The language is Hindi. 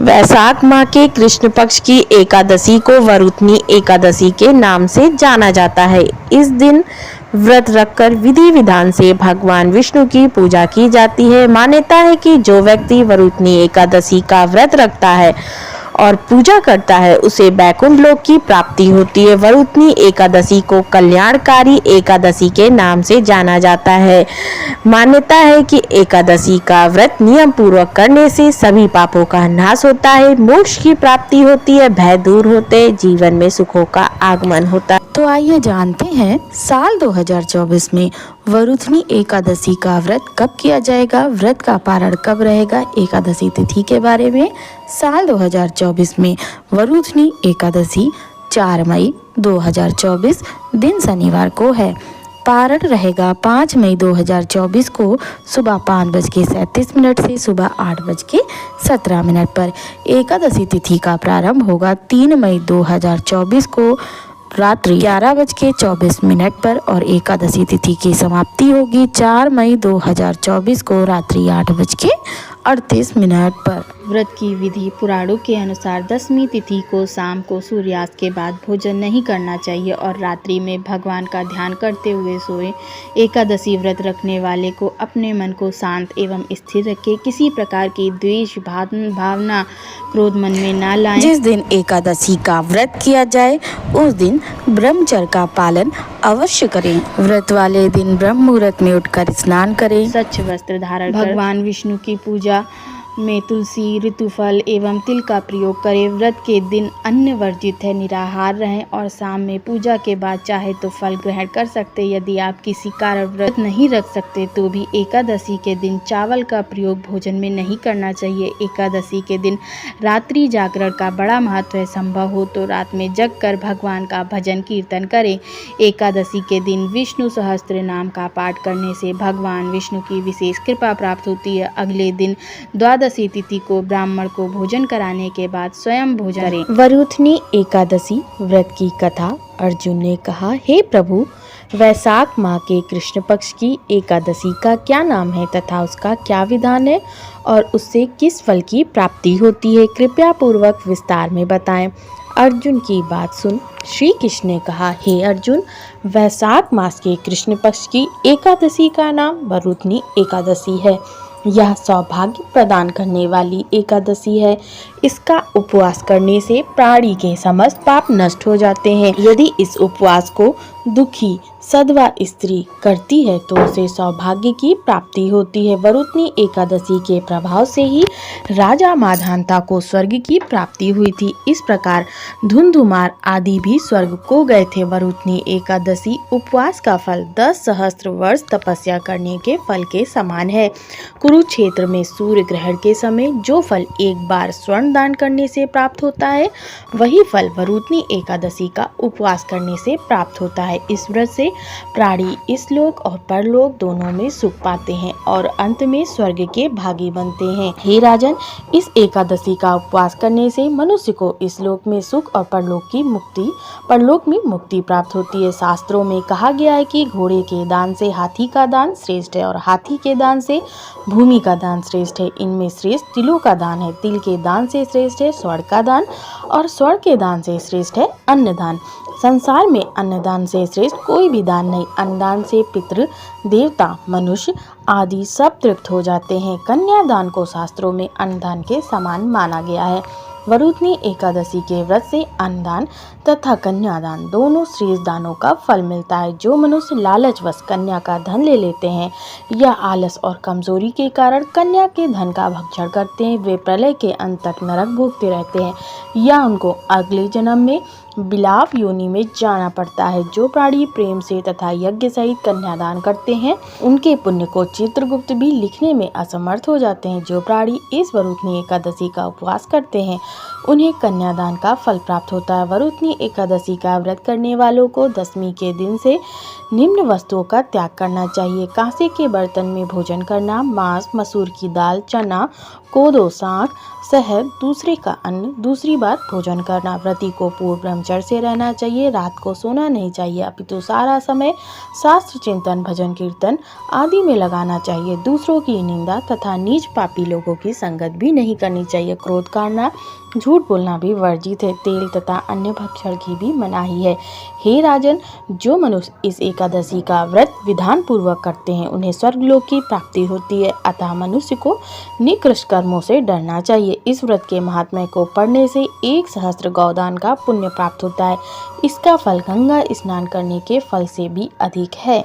वैशाख माह के कृष्ण पक्ष की एकादशी को वरुथनी एकादशी के नाम से जाना जाता है। इस दिन व्रत रखकर विधि विधान से भगवान विष्णु की पूजा की जाती है। मान्यता है कि जो व्यक्ति वरुथनी एकादशी का व्रत रखता है और पूजा करता है उसे बैकुंठ लोक की प्राप्ति होती है। वरुथनी एकादशी को कल्याणकारी एकादशी के नाम से जाना जाता है। मान्यता है कि एकादशी का व्रत नियम पूर्वक करने से सभी पापों का नाश होता है, मोक्ष की प्राप्ति होती है, भय दूर होते हैं, जीवन में सुखों का आगमन होता है। तो आइए जानते हैं साल 2024 में वरुथनी एकादशी का व्रत कब किया जाएगा, व्रत का पारण कब रहेगा, एकादशी तिथि के बारे में। साल 2024 में वरुथनी एकादशी 4 मई 2024 दिन शनिवार को है। पारण रहेगा 5 मई 2024 को सुबह 5:37 से सुबह 8:17 पर। एकादशी तिथि का प्रारंभ होगा 3 मई 2024 को रात्रि 11:24 पर और एकादशी तिथि की समाप्ति होगी 4 मई 2024 को रात्रि 8:38 पर। व्रत की विधि पुराणों के अनुसार दशमी तिथि को शाम को सूर्यास्त के बाद भोजन नहीं करना चाहिए और रात्रि में भगवान का ध्यान करते हुए सोए। एकादशी व्रत रखने वाले को अपने मन को शांत एवं स्थिर रखे, किसी प्रकार की द्वेष भावना क्रोध मन में ना लाएं। जिस दिन एकादशी का व्रत किया जाए उस दिन ब्रह्मचर्य का पालन अवश्य करें। व्रत वाले दिन ब्रह्म मुहूर्त में उठकर स्नान करें, स्वच्छ वस्त्र धारण कर भगवान विष्णु की पूजा में तुलसी, ऋतुफल एवं तिल का प्रयोग करें। व्रत के दिन अन्न वर्जित है, निराहार रहें और शाम में पूजा के बाद चाहे तो फल ग्रहण कर सकते। यदि आप किसी कारण व्रत नहीं रख सकते तो भी एकादशी के दिन चावल का प्रयोग भोजन में नहीं करना चाहिए। एकादशी के दिन रात्रि जागरण का बड़ा महत्व है। संभव हो तो रात में जग कर भगवान का भजन कीर्तन करें। एकादशी के दिन विष्णु सहस्त्र नाम का पाठ करने से भगवान विष्णु की विशेष कृपा प्राप्त होती है। अगले दिन द्वादशी तिथि को ब्राह्मण को भोजन कराने के बाद स्वयं भोजन करें। वरुथनी एकादशी व्रत की कथा। अर्जुन ने कहा, हे प्रभु, वैशाख माह के कृष्ण पक्ष की एकादशी का क्या नाम है तथा उसका क्या विधान है और उससे किस फल की प्राप्ति होती है, कृपया पूर्वक विस्तार में बताएं। अर्जुन की बात सुन श्री कृष्ण ने कहा, हे अर्जुन, वैशाख मास के कृष्ण पक्ष की एकादशी का नाम वरुथनी एकादशी है। यह सौभाग्य प्रदान करने वाली एकादशी है। इसका उपवास करने से प्राणी के समस्त पाप नष्ट हो जाते हैं। यदि इस उपवास को दुखी सधवा स्त्री करती है तो उसे सौभाग्य की प्राप्ति होती है। वरुथनी एकादशी के प्रभाव से ही राजा माधांता को स्वर्ग की प्राप्ति हुई थी। इस प्रकार धुंधुमार आदि भी स्वर्ग को गए थे। वरुथनी एकादशी उपवास का फल 10 सहस्त्र वर्ष तपस्या करने के फल के समान है। कुरुक्षेत्र में सूर्य ग्रहण के समय जो फल एक बार स्वर्ण दान करने से प्राप्त होता है, वही फल वरुथनी एकादशी का उपवास करने से प्राप्त होता है। इस व्रत से प्राणी इस लोक और परलोक दोनों में सुख पाते हैं और अंत में स्वर्ग के भागी बनते हैं। हे राजन, इस एकादशी का उपवास करने से मनुष्य को इस लोक में सुख और परलोक में मुक्ति प्राप्त होती है। शास्त्रों में कहा गया है कि घोड़े के दान से हाथी का दान श्रेष्ठ है और हाथी के दान से भूमि का दान श्रेष्ठ है। इनमें श्रेष्ठ तिलों का दान है, तिल के दान से श्रेष्ठ है स्वर्ण का दान और स्वर्ण के दान से श्रेष्ठ है अन्नदान। संसार में अन्नदान से श्रेष्ठ कोई भी दान नहीं। अन्नदान से पितृ, देवता, मनुष्य आदि सब तृप्त हो जाते हैं। कन्यादान को शास्त्रों में अन्नदान के समान माना गया है। वरुथनी एकादशी के व्रत से अन्नदान तथा कन्यादान दोनों श्रेष्ठ दानों का फल मिलता है। जो मनुष्य लालचवश कन्या का धन ले लेते हैं या आलस और कमजोरी के कारण कन्या के धन का भक्षण करते हैं, वे प्रलय के अंत तक नरक भोगते रहते हैं या उनको अगले जन्म में बिलाव योनि में जाना पड़ता है। जो प्राणी प्रेम से तथा यज्ञ सहित कन्यादान करते हैं उनके पुण्य को चित्रगुप्त भी लिखने में असमर्थ हो जाते हैं। जो प्राणी इस वरुथनी एकादशी का उपवास करते हैं उन्हें कन्यादान का फल प्राप्त होता है। वरुथनी एकादशी का व्रत करने वालों को दशमी के दिन से निम्न वस्तुओं का त्याग करना चाहिए। कांसे के बर्तन में भोजन करना, मांस, मसूर की दाल, चना, कोदो, साग, शहद, दूसरे का अन्न दूसरी बार भोजन करना। व्रती को पूर्व ब्रह्मचर्य चंचल से रहना चाहिए, रात को सोना नहीं चाहिए, अपितु सारा समय शास्त्र चिंतन, भजन कीर्तन आदि में लगाना चाहिए। दूसरों की निंदा तथा नीच पापी लोगों की संगत भी नहीं करनी चाहिए। क्रोध करना, झूठ बोलना भी वर्जित है। तेल तथा अन्य भक्षण की भी मनाही है। हे राजन, जो मनुष्य इस एकादशी का व्रत विधान पूर्वक करते हैं उन्हें स्वर्गलोक की प्राप्ति होती है। अतः मनुष्य को निकृष्ट कर्मों से डरना चाहिए। इस व्रत के महात्म्य को पढ़ने से 1 सहस्त्र गौदान का पुण्य प्राप्त होता है। इसका फल गंगा स्नान करने के फल से भी अधिक है।